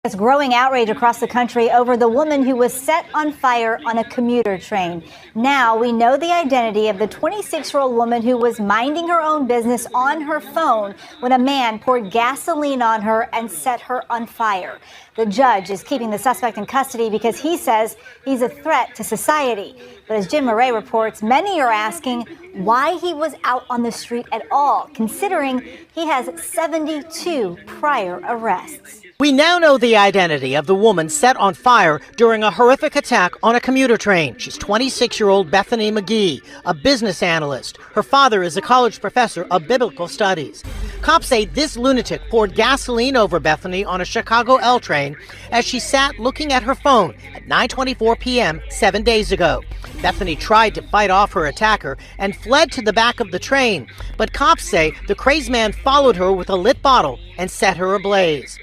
There's growing outrage across the country over the woman who was set on fire on a commuter train. Now we know the identity of the 26-year-old woman who was minding her own business on her phone when a man poured gasoline on her and set her on fire. The judge is keeping the suspect in custody because he says he's a threat to society. But as Jim Murray reports, many are asking why he was out on the street at all, considering he has 72 prior arrests. We now know the identity of the woman set on fire during a horrific attack on a commuter train. She's 26-year-old Bethany McGee, a business analyst. Her father is a college professor of biblical studies. Cops say this lunatic poured gasoline over Bethany on a Chicago L train as she sat looking at her phone at 9:24 p.m. 7 days ago. Bethany tried to fight off her attacker and fled to the back of the train, but cops say the crazed man followed her with a lit bottle and set her ablaze.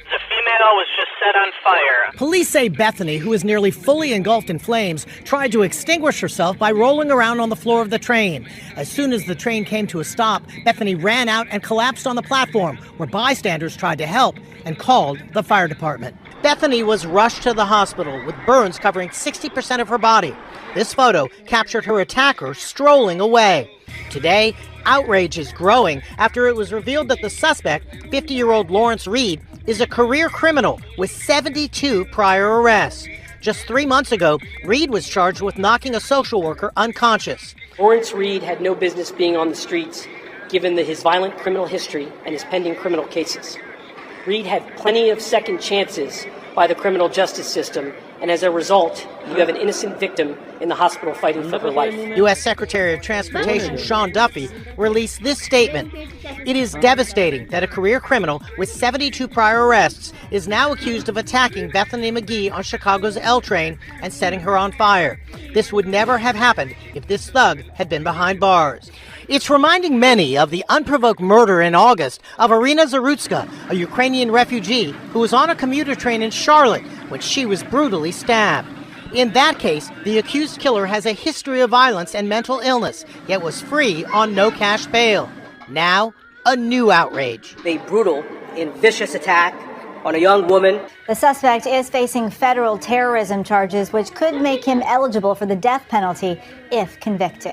Was just set on fire. Police say Bethany, who is nearly fully engulfed in flames, tried to extinguish herself by rolling around on the floor of the train. As soon as the train came to a stop, Bethany ran out and collapsed on the platform, where bystanders tried to help and called the fire department. Bethany was rushed to the hospital with burns covering 60% of her body. This photo captured her attacker strolling away. Today, outrage is growing after it was revealed that the suspect, 50-year-old Lawrence Reed, is a career criminal with 72 prior arrests. Just 3 months ago, Reed was charged with knocking a social worker unconscious. Lawrence Reed had no business being on the streets, given his violent criminal history and his pending criminal cases. Reed had plenty of second chances by the criminal justice system, and as a result, you have an innocent victim in the hospital fighting for her life. U.S. Secretary of Transportation Sean Duffy released this statement. It is devastating that a career criminal with 72 prior arrests is now accused of attacking Bethany McGee on Chicago's L train and setting her on fire. This would never have happened if this thug had been behind bars. It's reminding many of the unprovoked murder in August of Irina Zarutska, a Ukrainian refugee who was on a commuter train in Charlotte when she was brutally stabbed. In that case, the accused killer has a history of violence and mental illness, yet was free on no cash bail. Now, a new outrage. A brutal and vicious attack on a young woman. The suspect is facing federal terrorism charges, which could make him eligible for the death penalty if convicted.